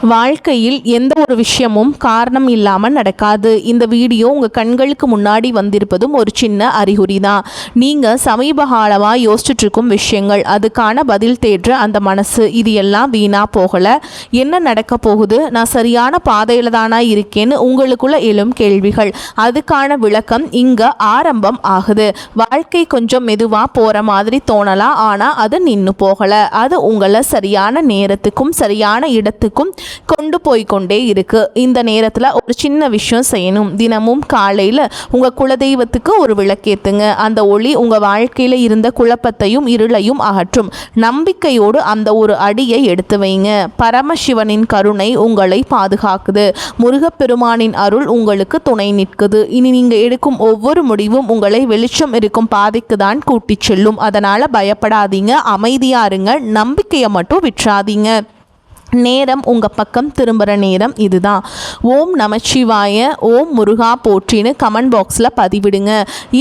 வாழ்க்கையில் எந்த ஒரு விஷயமும் காரணம் இல்லாமல் நடக்காது. இந்த வீடியோ உங்கள் கண்களுக்கு முன்னாடி வந்திருப்பதும் ஒரு சின்ன அறிகுறி தான். நீங்கள் சமீப காலமாக யோசிச்சுட்டு இருக்கும் விஷயங்கள், அதுக்கான பதில் தேடுற அந்த மனசு, இது எல்லாம் வீணாக போகலை. என்ன நடக்க போகுது, நான் சரியான பாதையில் தானா இருக்கேன்னு உங்களுக்குள்ள எழும் கேள்விகள், அதுக்கான விளக்கம் இங்கே ஆரம்பம் ஆகுது. வாழ்க்கை கொஞ்சம் மெதுவாக போகிற மாதிரி தோணலாம், ஆனால் அது நின்று போகலை. அது உங்களை சரியான நேரத்துக்கும் சரியான இடத்துக்கும் கொண்டு போய்கொண்டே இருக்கு. இந்த நேரத்தில் ஒரு சின்ன விஷயம் செய்யணும். தினமும் காலையில் உங்கள் குலதெய்வத்துக்கு ஒரு விளக்கேற்றுங்க. அந்த ஒளி உங்கள் வாழ்க்கையில் இருந்த குழப்பத்தையும் இருளையும் அகற்றும். நம்பிக்கையோடு அந்த ஒரு அடியை எடுத்து வைங்க. பரமசிவனின் கருணை உங்களை பாதுகாக்குது. முருகப்பெருமானின் அருள் உங்களுக்கு துணை நிற்குது. இனி நீங்கள் எடுக்கும் ஒவ்வொரு முடிவும் உங்களை வெளிச்சம் இருக்கும் பாதைக்கு தான் கூட்டி செல்லும். அதனால் பயப்படாதீங்க, அமைதியா இருங்க, நம்பிக்கையை மட்டும் விட்டுறாதீங்க. நேரம் உங்கள் பக்கம் திரும்புகிற நேரம் இதுதான். ஓம் நமச்சிவாய, ஓம் முருகா போற்றின்னு கமெண்ட் பாக்ஸில் பதிவிடுங்க.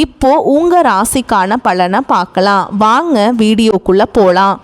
இப்போது உங்கள் ராசிக்கான பலனை பார்க்கலாம். வாங்க வீடியோக்குள்ளே போகலாம்.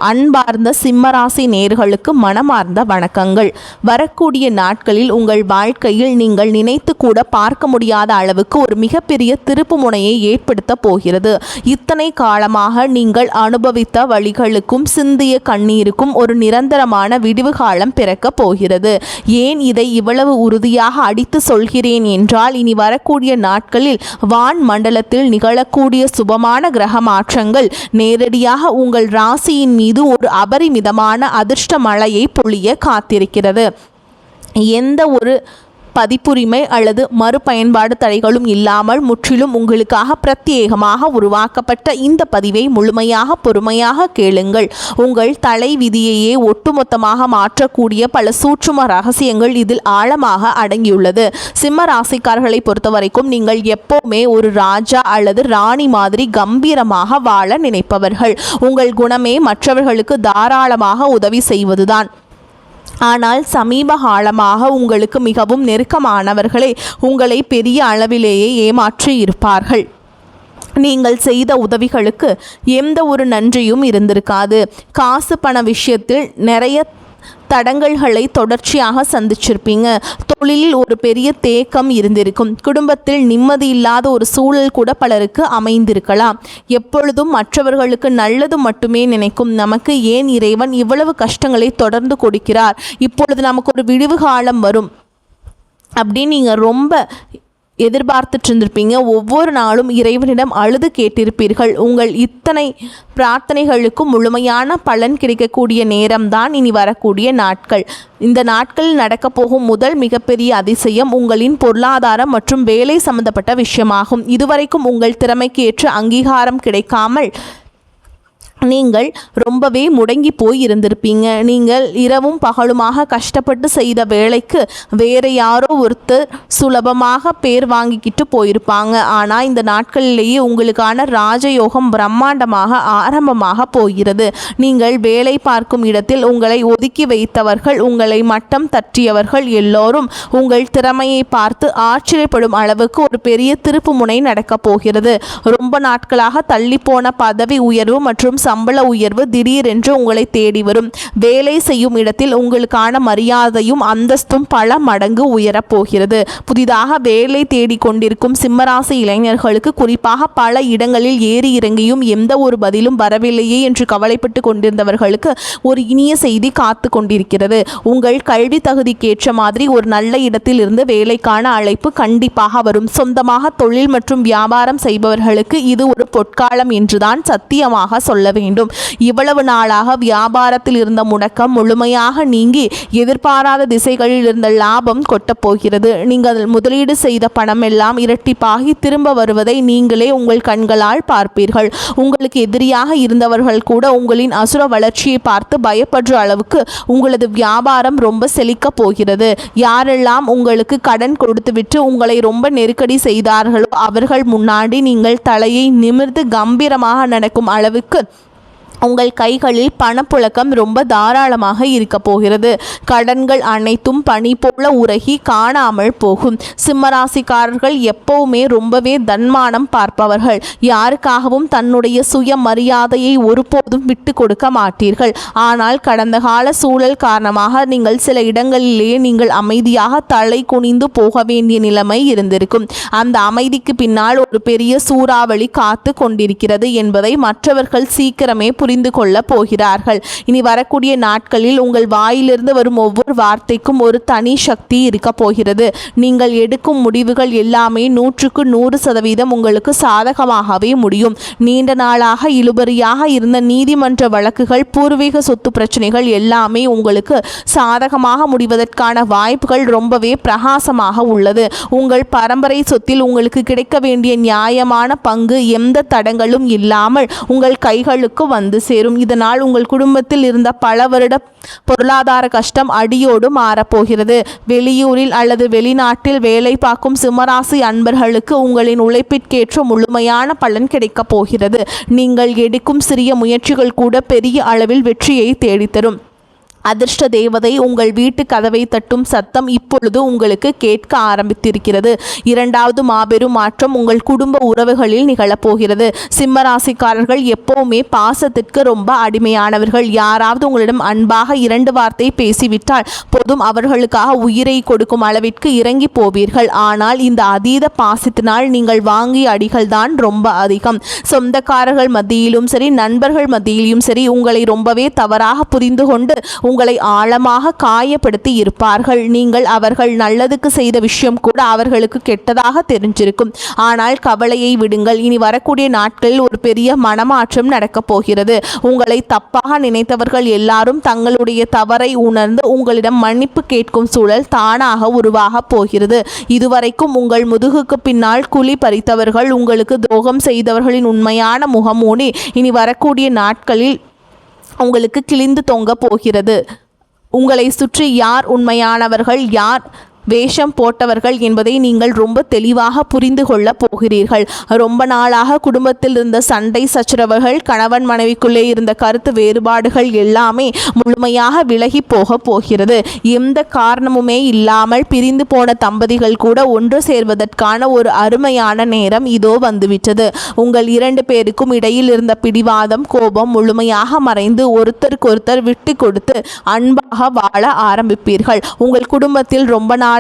அன்பார்ந்த சிம்மராசி நேர்களுக்கு மனமார்ந்த வணக்கங்கள். வரக்கூடிய நாட்களில் உங்கள் வாழ்க்கையில் நீங்கள் நினைத்து கூட பார்க்க முடியாத அளவுக்கு ஒரு மிகப்பெரிய திருப்பு முனையை ஏற்படுத்த போகிறது. இத்தனை காலமாக நீங்கள் அனுபவித்த வழிகளுக்கும் சிந்திய கண்ணீருக்கும் ஒரு நிரந்தரமான விடிவு காலம் பிறக்க போகிறது. ஏன் இதை இவ்வளவு உறுதியாக அடித்து சொல்கிறேன் என்றால், இனி வரக்கூடிய நாட்களில் வான் மண்டலத்தில் நிகழக்கூடிய சுபமான கிரக மாற்றங்கள் நேரடியாக உங்கள் ராசியின் மீது ஒரு அபரிமிதமான அதிர்ஷ்ட மழையை பொழிய காத்திருக்கிறது. எந்த ஒரு பதிப்புரிமை அல்லது மறுபயன்பாடு தடைகளும் இல்லாமல் முற்றிலும் உங்களுக்காக பிரத்யேகமாக உருவாக்கப்பட்ட இந்த பதிவை முழுமையாக பொறுமையாக கேளுங்கள். உங்கள் தலை விதியையே ஒட்டுமொத்தமாக மாற்றக்கூடிய பல சூட்சும ரகசியங்கள் இதில் ஆழமாக அடங்கியுள்ளது. சிம்ம ராசிக்காரர்களை பொறுத்தவரைக்கும் நீங்கள் எப்போவுமே ஒரு ராஜா அல்லது ராணி மாதிரி கம்பீரமாக வாழ நினைப்பவர்கள். உங்கள் குணமே மற்றவர்களுக்கு தாராளமாக உதவி செய்வதுதான். ஆனால் சமீப காலமாக உங்களுக்கு மிகவும் நெருக்கமானவர்களே உங்களை பெரிய அளவிலேயே ஏமாற்றி இருப்பார்கள். நீங்கள் செய்த உதவிகளுக்கு எந்த ஒரு நன்றியும் இருந்திருக்காது. காசு பண விஷயத்தில் நிறைய தடங்கல்களை தொடர்ச்சியாக சந்திச்சிருப்பீங்க. தொழிலில் ஒரு பெரிய தேக்கம் இருந்திருக்கும். குடும்பத்தில் நிம்மதி இல்லாத ஒரு சூழல் கூட பலருக்கு அமைந்திருக்கலாம். எப்பொழுதும் மற்றவர்களுக்கு நல்லது மட்டுமே நினைக்கும் நமக்கு ஏன் இறைவன் இவ்வளவு கஷ்டங்களை தொடர்ந்து கொடுக்கிறார், இப்பொழுது நமக்கு ஒரு விடிவு காலம் வரும் அப்படின்னு நீங்கள் ரொம்ப எதிர்பார்த்துட்டு இருந்திருப்பீங்க. ஒவ்வொரு நாளும் இறைவனிடம் அழுது கேட்டிருப்பீர்கள். உங்கள் இத்தனை பிரார்த்தனைகளுக்கும் முழுமையான பலன் கிடைக்கக்கூடிய நேரம்தான் இனி வரக்கூடிய நாட்கள். இந்த நாட்களில் நடக்கப் போகும் முதல் மிகப்பெரிய அதிசயம் உங்களின் பொருளாதாரம் மற்றும் வேலை சம்பந்தப்பட்ட விஷயமாகும். இதுவரைக்கும் உங்கள் திறமைக்கு ஏற்ற அங்கீகாரம் கிடைக்காமல் நீங்கள் ரொம்பவே முடங்கி போய் இருந்திருப்பீங்க. நீங்கள் இரவும் பகலுமாக கஷ்டப்பட்டு செய்த வேலைக்கு வேறு யாரோ ஒருத்தர் சுலபமாக பேர் வாங்கிக்கிட்டு போயிருப்பாங்க. ஆனால் இந்த நாட்களிலேயே உங்களுக்கான ராஜயோகம் பிரம்மாண்டமாக ஆரம்பமாக போகிறது. நீங்கள் வேலை பார்க்கும் இடத்தில் உங்களை ஒதுக்கி வைத்தவர்கள், உங்களை மட்டம் தட்டியவர்கள் எல்லோரும் உங்கள் திறமையை பார்த்து ஆச்சரியப்படும் அளவுக்கு ஒரு பெரிய திருப்பு முனை நடக்கப் போகிறது. ரொம்ப நாட்களாக தள்ளிப்போன பதவி உயர்வு மற்றும் சம்பள உயர்வு திடீரென்று உங்களை தேடி வரும். வேலை செய்யும் இடத்தில் உங்களுக்கான மரியாதையும் அந்தஸ்தும் பல மடங்கு உயரப்போகிறது. புதிதாக வேலை தேடி கொண்டிருக்கும் சிம்மராசி இளைஞர்களுக்கு குறிப்பாக பல இடங்களில் ஏறி இறங்கியும் எந்த ஒரு பதிலும் வரவில்லையே என்று கவலைப்பட்டு கொண்டிருந்தவர்களுக்கு ஒரு இனிய செய்தி காத்து கொண்டிருக்கிறது. உங்கள் கல்வி தகுதிக்கேற்ற மாதிரி ஒரு நல்ல இடத்தில் இருந்து வேலைக்கான அழைப்பு கண்டிப்பாக வரும். சொந்தமாக தொழில் மற்றும் வியாபாரம் செய்பவர்களுக்கு இது ஒரு பொற்காலம் என்றுதான் சத்தியமாக சொல்ல வேண்டும். இவ்வளவு நாளாக வியாபாரத்தில் இருந்த முடக்கம் முழுமையாக நீங்கி எதிர்பாராத திசைகளில் இருந்த லாபம் கொட்டப்போகிறது. நீங்கள் முதலீடு செய்த பணம் எல்லாம் இரட்டிப்பாகி திரும்ப வருவதை நீங்களே உங்கள் கண்களால் பார்ப்பீர்கள். உங்களுக்கு எதிரியாக இருந்தவர்கள் கூட உங்களின் அசுர வளர்ச்சியை பார்த்து பயப்படுற அளவுக்கு உங்களது வியாபாரம் ரொம்ப செழிக்க போகிறது. யாரெல்லாம் உங்களுக்கு கடன் கொடுத்துவிட்டு உங்களை ரொம்ப நெருக்கடி செய்தார்களோ அவர்கள் முன்னாடி நீங்கள் தலையை நிமிர்ந்து கம்பீரமாக நடக்கும் அளவுக்கு உங்கள் கைகளில் பணப்புழக்கம் ரொம்ப தாராளமாக இருக்க போகிறது. கடன்கள் அனைத்தும் பனி போல உருகி காணாமல் போகும். சிம்மராசிக்காரர்கள் எப்பவுமே ரொம்பவே தன்மானம் பார்ப்பவர்கள். யாருக்காகவும் தன்னுடைய சுய மரியாதையை ஒருபோதும் விட்டு கொடுக்க மாட்டீர்கள். ஆனால் கடந்த கால சூழல் காரணமாக நீங்கள் சில இடங்களிலேயே நீங்கள் அமைதியாக தலை குனிந்து போக வேண்டிய நிலைமை இருந்திருக்கும். அந்த அமைதிக்கு பின்னால் ஒரு பெரிய சூறாவளி காத்து கொண்டிருக்கிறது என்பதை மற்றவர்கள் சீக்கிரமே புரிந்து கொள்ள போகிறார்கள். இனி வரக்கூடிய நாட்களில் உங்கள் வாயிலிருந்து வரும் ஒவ்வொரு வார்த்தைக்கும் ஒரு தனி சக்தி இருக்க போகிறது. நீங்கள் எடுக்கும் முடிவுகள் எல்லாமே 100% உங்களுக்கு சாதகமாகவே முடியும். நீண்ட நாளாக இழுபறியாக இருந்த நீதிமன்ற வழக்குகள், பூர்வீக சொத்து பிரச்சனைகள் எல்லாமே உங்களுக்கு சாதகமாக முடிவதற்கான வாய்ப்புகள் ரொம்பவே பிரகாசமாக உள்ளது. உங்கள் பரம்பரை சொத்தில் உங்களுக்கு கிடைக்க வேண்டிய நியாயமான பங்கு எந்த தடங்களும் இல்லாமல் உங்கள் கைகளுக்கு வந்து சேரும். இதனால் உங்கள் குடும்பத்தில் இருந்த பல வருட பொருளாதார கஷ்டம் அடியோடு மாறப்போகிறது. வெளியூரில் அல்லது வெளிநாட்டில் வேலை பார்க்கும் சிம்மராசி அன்பர்களுக்கு உங்களின் உழைப்பிற்கேற்ற முழுமையான பலன் கிடைக்கப் போகிறது. நீங்கள் எடுக்கும் சிறிய முயற்சிகள் கூட பெரிய அளவில் வெற்றியை தேடித்தரும். அதிர்ஷ்ட தேவதை உங்கள் வீட்டு கதவை தட்டும் சத்தம் இப்பொழுது உங்களுக்கு கேட்க ஆரம்பித்திருக்கிறது. இரண்டாவது மாபெரும் மாற்றம் உங்கள் குடும்ப உறவுகளில் நிகழப்போகிறது. சிம்மராசிக்காரர்கள் எப்பவுமே பாசத்திற்கு ரொம்ப அடிமையானவர்கள். யாராவது உங்களிடம் அன்பாக 2 வார்த்தை பேசிவிட்டால் போதும் அவர்களுக்காக உயிரை கொடுக்கும் அளவிற்கு இறங்கி போவீர்கள். ஆனால் இந்த அதீத பாசத்தினால் நீங்கள் வாங்கிய அடிகள் தான் ரொம்ப அதிகம். சொந்தக்காரர்கள் மத்தியிலும் சரி, நண்பர்கள் மத்தியிலும் சரி, உங்களை ரொம்பவே தவறாக புரிந்து கொண்டு உங்களை ஆழமாக காயப்படுத்தி இருப்பார்கள். நீங்கள் அவர்கள் நல்லதுக்கு செய்த விஷயம் கூட அவர்களுக்கு கெட்டதாக தெரிஞ்சிருக்கும். ஆனால் கவலையை விடுங்கள். இனி வரக்கூடிய நாட்களில் ஒரு பெரிய மனமாற்றம் நடக்கப் போகிறது. உங்களை தப்பாக நினைத்தவர்கள் எல்லாரும் தங்களுடைய தவறை உணர்ந்து உங்களிடம் மன்னிப்பு கேட்கும் சூழல் தானாக உருவாக போகிறது. இதுவரைக்கும் உங்கள் முதுகுக்கு பின்னால் குழி பறித்தவர்கள், உங்களுக்கு துரோகம் செய்தவர்களின் உண்மையான முகமூடி இனி வரக்கூடிய நாட்களில் உங்களுக்கு கிழிந்து தொங்க போகிறது. உங்களை சுற்றி யார் உண்மையானவர்கள், யார் வேஷம் போட்டவர்கள் என்பதை நீங்கள் ரொம்ப தெளிவாக புரிந்து கொள்ள போகிறீர்கள். ரொம்ப நாளாக குடும்பத்தில் இருந்த சண்டை சச்சரவுகள், கணவன் மனைவிக்குள்ளே இருந்த கருத்து வேறுபாடுகள் எல்லாமே முழுமையாக விலகி போக போகிறது. எந்த காரணமுமே இல்லாமல் பிரிந்து போன தம்பதிகள் கூட ஒன்று சேர்வதற்கான ஒரு அருமையான நேரம் இதோ வந்துவிட்டது. உங்கள் 2 பேருக்கும் இடையில் இருந்த பிடிவாதம், கோபம் முழுமையாக மறைந்து ஒருத்தருக்கொருத்தர் விட்டு கொடுத்து அன்பாக வாழ ஆரம்பிப்பீர்கள். உங்கள் குடும்பத்தில் ரொம்ப நாளாக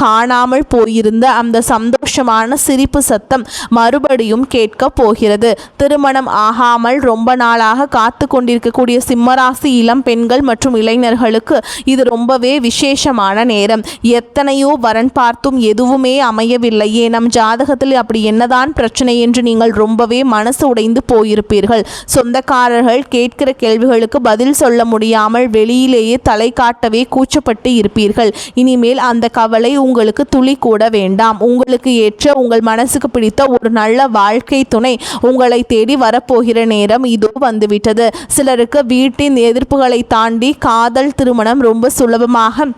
காணாமல் போயிருந்த அந்த சந்தோஷமான சிரிப்பு சத்தம் மறுபடியும் கேட்க போகிறது. திருமணம் ஆகாமல் ரொம்ப நாளாக காத்து கொண்டிருக்கக்கூடிய சிம்மராசி இளம் பெண்கள் மற்றும் இளைஞர்களுக்கு இது ரொம்பவே விசேஷமான நேரம். எத்தனையோ வரன் பார்த்தும் எதுவுமே அமையவில்லையே, நம் ஜாதகத்தில் அப்படி என்னதான் பிரச்சனை என்று நீங்கள் ரொம்பவே மனசு உடைந்து போயிருப்பீர்கள். சொந்தக்காரர்கள் கேட்கிற கேள்விகளுக்கு பதில் சொல்ல முடியாமல் வெளியிலேயே தலை காட்டவே கூச்சப்பட்டு இருப்பீர்கள். இனிமேல் அந்த கவலை உங்களுக்கு துளி கூட வேண்டாம். உங்களுக்கு ஏற்ற, உங்கள் மனசுக்கு பிடித்த ஒரு நல்ல வாழ்க்கை துணை உங்களை தேடி வரப்போகிற நேரம் இதோ வந்துவிட்டது. சிலருக்கு வீட்டின் எதிர்ப்புகளை தாண்டி காதல் திருமணம் ரொம்ப சுலபமாக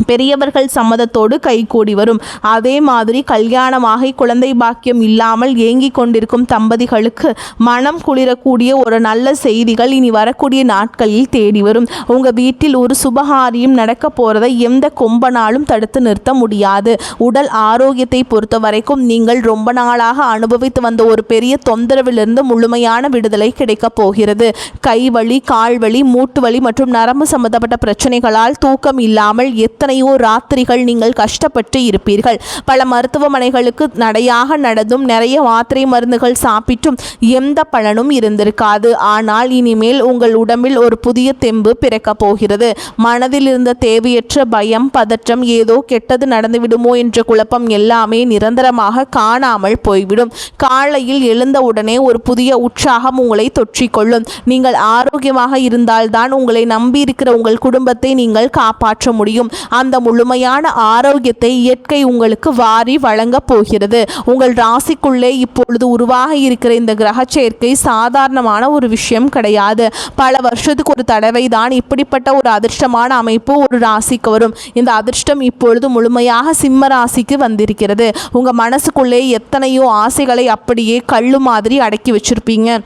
பெரியவர்கள் சம்மதத்தோடு கைகூடி வரும். அதே மாதிரி கல்யாணமாகி குழந்தை பாக்கியம் இல்லாமல் ஏங்கி கொண்டிருக்கும் தம்பதிகளுக்கு மனம் குளிரக்கூடிய ஒரு நல்ல செய்திகள் இனி வரக்கூடிய நாட்களில் தேடி வரும். உங்கள் வீட்டில் ஒரு சுபகாரியம் நடக்க போகிறதை எந்த கொம்பனாலும் தடுத்து நிறுத்த முடியாது. உடல் ஆரோக்கியத்தை பொறுத்த வரைக்கும் நீங்கள் ரொம்ப நாளாக அனுபவித்து வந்த ஒரு பெரிய தொந்தரவிலிருந்து முழுமையான விடுதலை கிடைக்கப் போகிறது. கைவலி, கால்வலி, மூட்டு வலி மற்றும் நரம்பு சம்பந்தப்பட்ட பிரச்சனைகளால் தூக்கம் இல்லாமல் எத்தனையோ ராத்திரிகள் நீங்கள் கஷ்டப்பட்டு இருப்பீர்கள். பல மருத்துவமனைகளுக்கு நடையாக நடந்தும் நிறைய மாத்திரை மருந்துகள் சாப்பிட்டும் எந்த பலனும் இருந்திருக்காது. ஆனால் இனிமேல் உங்கள் உடம்பில் ஒரு புதிய தெம்பு பிறக்க போகிறது. மனதில் இருந்த தேவையற்ற பயம், பதற்றம், ஏதோ கெட்டது நடந்துவிடுமோ என்ற குழப்பம் எல்லாமே நிரந்தரமாக காணாமல் போய்விடும். காலையில் எழுந்தவுடனே ஒரு புதிய உற்சாகம் உங்களை தொற்றிக்கொள்ளும். நீங்கள் ஆரோக்கியமாக இருந்தால்தான் உங்களை நம்பியிருக்கிற உங்கள் குடும்பத்தை நீங்கள் காப்பாற்ற முடியும். அந்த முழுமையான ஆரோக்கியத்தை இயற்கை உங்களுக்கு வாரி வழங்கப் போகிறது. உங்கள் ராசிக்குள்ளே இப்பொழுது உருவாக இருக்கிற இந்த கிரக சேர்க்கை சாதாரணமான ஒரு விஷயம் கிடையாது. பல வருஷத்துக்கு ஒரு தடவை தான் இப்படிப்பட்ட ஒரு அதிர்ஷ்டமான அமைப்பு ஒரு ராசிக்கு வரும். இந்த அதிர்ஷ்டம் இப்பொழுது முழுமையாக சிம்ம ராசிக்கு வந்திருக்கிறது. உங்கள் மனசுக்குள்ளே எத்தனையோ ஆசைகளை அப்படியே கல்லு மாதிரி அடக்கி வச்சிருப்பீங்க.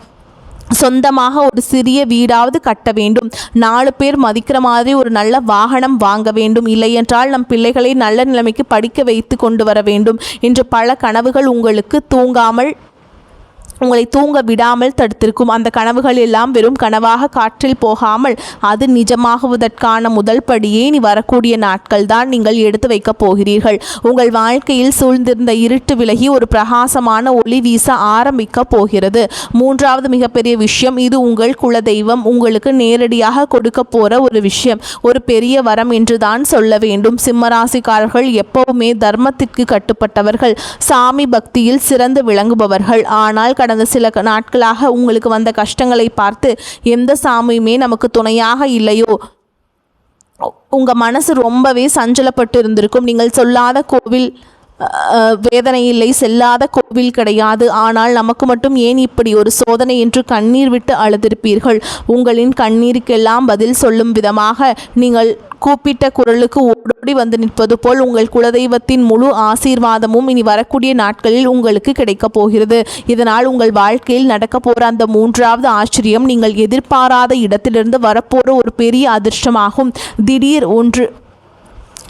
சொந்தமாக ஒரு சிறிய வீடாவது கட்ட வேண்டும், 4 பேர் மதிக்கிற மாதிரி ஒரு நல்ல வாகனம் வாங்க வேண்டும், இல்லையென்றால் நம் பிள்ளைகளை நல்ல நிலைமைக்கு படிக்க வைத்து கொண்டு வர வேண்டும் என்று பல கனவுகள் உங்களுக்கு உங்களை தூங்க விடாமல் தடுத்திருக்கும். அந்த கனவுகள் எல்லாம் வெறும் கனவாக காற்றில் போகாமல் அது நிஜமாகுவதற்கான முதல் படியே இனி வரக்கூடிய நாட்கள் தான் நீங்கள் எடுத்து வைக்கப் போகிறீர்கள். உங்கள் வாழ்க்கையில் சூழ்ந்திருந்த இருட்டு விலகி ஒரு பிரகாசமான ஒளி வீச ஆரம்பிக்க போகிறது. 3வது மிகப்பெரிய விஷயம், இது உங்கள் குலதெய்வம் உங்களுக்கு நேரடியாக கொடுக்க போற ஒரு விஷயம், ஒரு பெரிய வரம் என்று தான் சொல்ல வேண்டும். சிம்மராசிக்காரர்கள் எப்பவுமே தர்மத்திற்கு கட்டுப்பட்டவர்கள், சாமி பக்தியில் சிறந்து விளங்குபவர்கள். ஆனால் கடந்த சில நாட்களாக உங்களுக்கு வந்த கஷ்டங்களை பார்த்து எந்த சாமியுமே நமக்கு துணையாக இல்லையோ, உங்கள் மனசு ரொம்பவே சஞ்சலப்பட்டு இருந்திருக்கும். நீங்கள் சொல்லாத கோவில் வேதனை இல்லை, செல்லாத கோவில் கிடையாது, ஆனால் நமக்கு மட்டும் ஏன் இப்படி ஒரு சோதனை என்று கண்ணீர் விட்டு அழுதிருப்பீர்கள். உங்களின் கண்ணீருக்கெல்லாம் பதில் சொல்லும் விதமாக நீங்கள் கூப்பிட்ட குரலுக்கு ஓடோடி வந்து நிற்பது போல் உங்கள் குலதெய்வத்தின் முழு ஆசீர்வாதமும் இனி வரக்கூடிய நாட்களில் உங்களுக்கு கிடைக்கப் போகிறது. இதனால் உங்கள் வாழ்க்கையில் நடக்க போகிற அந்த 3வது ஆச்சரியம் நீங்கள் எதிர்பாராத இடத்திலிருந்து வரப்போகிற ஒரு பெரிய அதிர்ஷ்டமாகும். திடீர்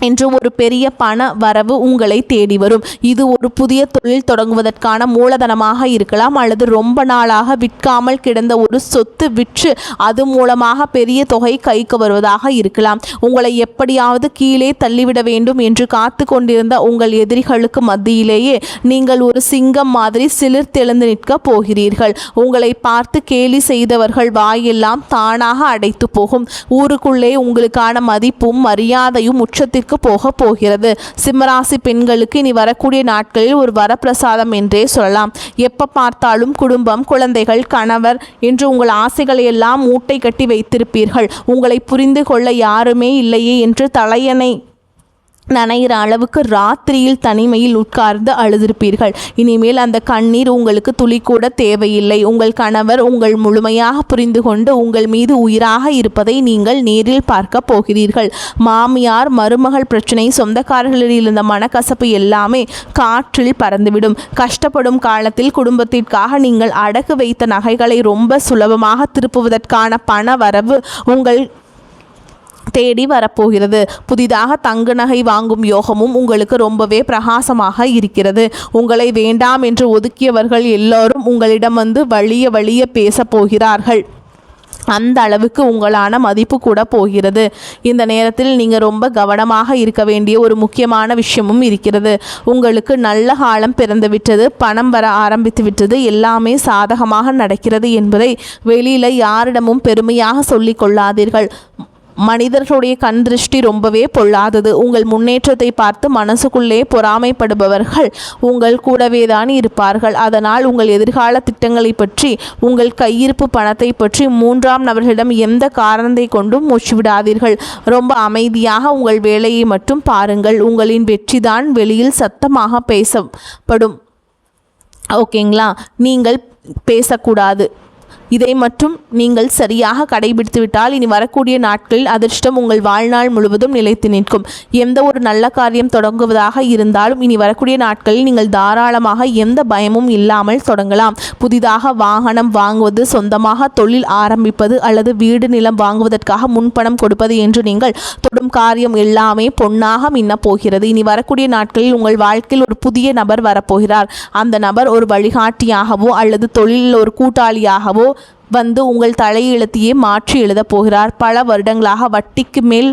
என்று ஒரு பெரிய பண வரவு உங்களை தேடி வரும். இது ஒரு புதிய தொழில் தொடங்குவதற்கான மூலதனமாக இருக்கலாம், அல்லது ரொம்ப நாளாக விற்காமல் கிடந்த ஒரு சொத்து விற்று அது மூலமாக பெரிய தொகை கைக்கு வருவதாக இருக்கலாம். உங்களை எப்படியாவது கீழே தள்ளிவிட வேண்டும் என்று காத்து கொண்டிருந்த உங்கள் எதிரிகளுக்கு மத்தியிலேயே நீங்கள் ஒரு சிங்கம் மாதிரி சிலிர்த்தெழுந்து நிற்க போகிறீர்கள். உங்களை பார்த்து கேலி செய்தவர்கள் வாயெல்லாம் தானாக அடைத்து போகும். ஊருக்குள்ளே உங்களுக்கான மதிப்பும் மரியாதையும் உச்சத்திற்கு போக போகிறது. சிம்மராசி பெண்களுக்கு இனி வரக்கூடிய நாட்களில் ஒரு வரப்பிரசாதம் என்றே சொல்லலாம். எப்ப பார்த்தாலும் குடும்பம், குழந்தைகள், கணவர் என்று உங்கள் ஆசைகளை எல்லாம் மூட்டை கட்டி வைத்திருப்பீர்கள். உங்களை புரிந்து கொள்ள யாருமே இல்லையே என்று தலையணை நனைகிற அளவுக்கு ராத்திரியில் தனிமையில் உட்கார்ந்து அழுதிருப்பீர்கள். இனிமேல் அந்த கண்ணீர் உங்களுக்கு துளி கூட தேவையில்லை. உங்கள் கணவர் உங்கள் முழுமையாக புரிந்து கொண்டு உங்கள் மீது உயிராக இருப்பதை நீங்கள் நேரில் பார்க்க போகிறீர்கள். மாமியார் மருமகள் பிரச்சனை, சொந்தக்காரர்களில் இருந்த மனக்கசப்பு எல்லாமே காற்றில் பறந்துவிடும். கஷ்டப்படும் காலத்தில் குடும்பத்திற்காக நீங்கள் அடகு வைத்த நகைகளை ரொம்ப சுலபமாக திருப்புவதற்கான பண வரவு உங்கள் தேடி வரப்போகிறது. புதிதாக தங்க நகை வாங்கும் யோகமும் உங்களுக்கு ரொம்பவே பிரகாசமாக இருக்கிறது. உங்களை வேண்டாம் என்று ஒதுக்கியவர்கள் எல்லோரும் உங்களிடம் வந்து வழிய பேச போகிறார்கள். அந்த அளவுக்கு உங்களான மதிப்பு கூட போகிறது. இந்த நேரத்தில் நீங்கள் ரொம்ப கவனமாக இருக்க வேண்டிய ஒரு முக்கியமான விஷயமும் இருக்கிறது. உங்களுக்கு நல்ல காலம் பிறந்து விட்டது, பணம் வர ஆரம்பித்து விட்டது, எல்லாமே சாதகமாக நடக்கிறது என்பதை வெளியில் யாரிடமும் பெருமையாக சொல்லிக் கொள்ளாதீர்கள். மனிதர்களுடைய கண் திருஷ்டி ரொம்பவே பொல்லாதது. உங்கள் முன்னேற்றத்தை பார்த்து மனசுக்குள்ளே பொறாமைப்படுபவர்கள் உங்கள் கூடவே தான் இருப்பார்கள். அதனால் உங்கள் எதிர்கால திட்டங்களை பற்றி, உங்கள் கையிருப்பு பணத்தை பற்றி 3ஆம் நபர்களிடம் எந்த காரணத்தை கொண்டும் மூச்சுவிடாதீர்கள். ரொம்ப அமைதியாக உங்கள் வேலையை மட்டும் பாருங்கள். உங்களின் வெற்றிதான் வெளியில் சத்தமாக பேசப்படும். ஓகேங்களா? நீங்கள் பேசக்கூடாது. இதை மட்டும் நீங்கள் சரியாக கடைபிடித்துவிட்டால் இனி வரக்கூடிய நாட்களில் அதிர்ஷ்டம் உங்கள் வாழ்நாள் முழுவதும் நிலைத்து நிற்கும். எந்த ஒரு நல்ல காரியம் தொடங்குவதாக இருந்தாலும் இனி வரக்கூடிய நாட்களில் நீங்கள் தாராளமாக எந்த பயமும் இல்லாமல் தொடங்கலாம். புதிதாக வாகனம் வாங்குவது, சொந்தமாக தொழில் ஆரம்பிப்பது அல்லது வீடு நிலம் வாங்குவதற்காக முன்பணம் கொடுப்பது என்று நீங்கள் தொடும் காரியம் எல்லாமே பொன்னாக மின்னப் போகிறது. இனி வரக்கூடிய நாட்களில் உங்கள் வாழ்க்கையில் ஒரு புதிய நபர் வரப்போகிறார். அந்த நபர் ஒரு வழிகாட்டியாகவோ அல்லது தொழிலில் ஒரு கூட்டாளியாகவோ வந்து உங்கள் தலையெழுத்தையே மாற்றி எழுதப் போகிறார். பல வருடங்களாக வட்டிக்கு மேல்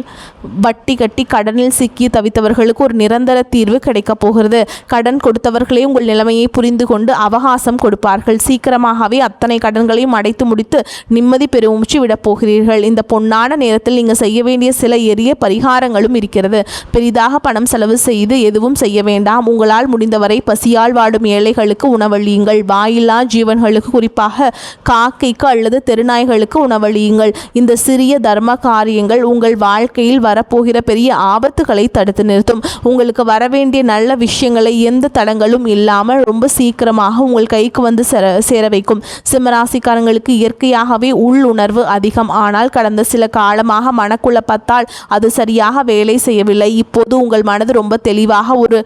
வட்டி கட்டி கடனில் சிக்கி தவித்தவர்களுக்கு ஒரு நிரந்தர தீர்வு கிடைக்கப் போகிறது. கடன் கொடுத்தவர்களே உங்கள் நிலைமையை புரிந்து கொண்டு அவகாசம் கொடுப்பார்கள். சீக்கிரமாகவே அத்தனை கடன்களையும் அடைத்து முடித்து நிம்மதி பெருமூச்சு விடப் போகிறீர்கள். இந்த பொன்னான நேரத்தில் நீங்கள் செய்ய வேண்டிய சில எளிய பரிகாரங்களும் இருக்கிறது. பெரிதாக பணம் செலவு செய்து எதுவும் செய்ய வேண்டாம். உங்களால் முடிந்தவரை பசியால் வாடும் ஏழைகளுக்கு உணவளியுங்கள். வாயில்லா ஜீவன்களுக்கு, குறிப்பாக காக்கைக்கு அல்லது தெருநாய்களுக்கு உணவளியுங்கள். இந்த சிறிய தர்ம காரியங்கள் உங்கள் வாழ்க்கையில் வரப்போகிற பெரிய ஆபத்துகளை தடுத்து நிறுத்தும். உங்களுக்கு வரவேண்டிய நல்ல விஷயங்களை எந்த தடங்களும் இல்லாமல் ரொம்ப சீக்கிரமாக உங்கள் கைக்கு வந்து சேர வைக்கும். சிம்மராசிக்காரங்களுக்கு இயற்கையாகவே உள்ளுணர்வு அதிகம். ஆனால் கடந்த சில காலமாக மனக்குழப்பத்தால் அது சரியாக வேலை செய்யவில்லை. இப்போது உங்கள் மனது ரொம்ப தெளிவாக ஒரு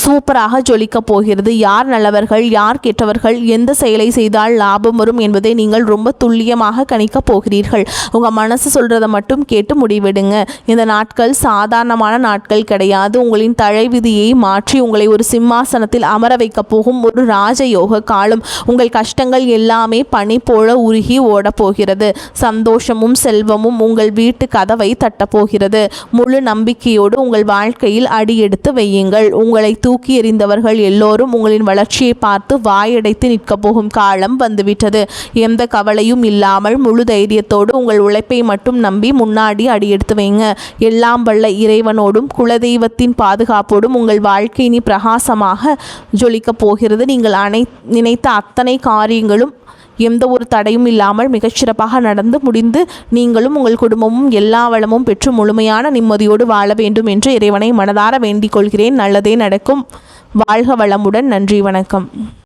சூப்பராக ஜொலிக்க போகிறது. யார் நல்லவர்கள், யார் கெட்டவர்கள், எந்த செயலை செய்தால் லாபம் வரும் என்பதை நீங்கள் ரொம்ப துல்லியமாக கணிக்க போகிறீர்கள். உங்கள் மனசு சொல்கிறத மட்டும் கேட்டு முடிவெடுங்க. இந்த நாட்கள் சாதாரணமான நாட்கள் கிடையாது. உங்களின் தலைவிதியை மாற்றி உங்களை ஒரு சிம்மாசனத்தில் அமர வைக்க போகும் ஒரு ராஜயோக காலம். உங்கள் கஷ்டங்கள் எல்லாமே பனி போல உருகி ஓடப்போகிறது. சந்தோஷமும் செல்வமும் உங்கள் வீட்டு கதவை தட்டப்போகிறது. முழு நம்பிக்கையோடு உங்கள் வாழ்க்கையில் அடியெடுத்து வையுங்கள். உங்களை தூக்கி எறிந்தவர்கள் எல்லோரும் உங்களின் வளர்ச்சியை பார்த்து வாயடைத்து நிற்கப் போகும் காலம் வந்துவிட்டது. எந்த கவலையும் இல்லாமல் முழு தைரியத்தோடு உங்கள் உழைப்பை மட்டும் நம்பி முன்னாடி அடியெடுத்து வைங்க. எல்லாம் வல்ல இறைவனோடும் குலதெய்வத்தின் பாதுகாப்போடும் உங்கள் வாழ்க்கை இனி பிரகாசமாக ஜொலிக்கப் போகிறது. நீங்கள் நினைத்த அத்தனை காரியங்களும் எந்த ஒரு தடையும் இல்லாமல் மிகச்சிறப்பாக நடந்து முடிந்து நீங்களும் உங்கள் குடும்பமும் எல்லா வளமும் பெற்று முழுமையான நிம்மதியோடு வாழ வேண்டும் என்று இறைவனை மனதார வேண்டிக் கொள்கிறேன். நல்லதே நடக்கும். வாழ்க வளமுடன். நன்றி, வணக்கம்.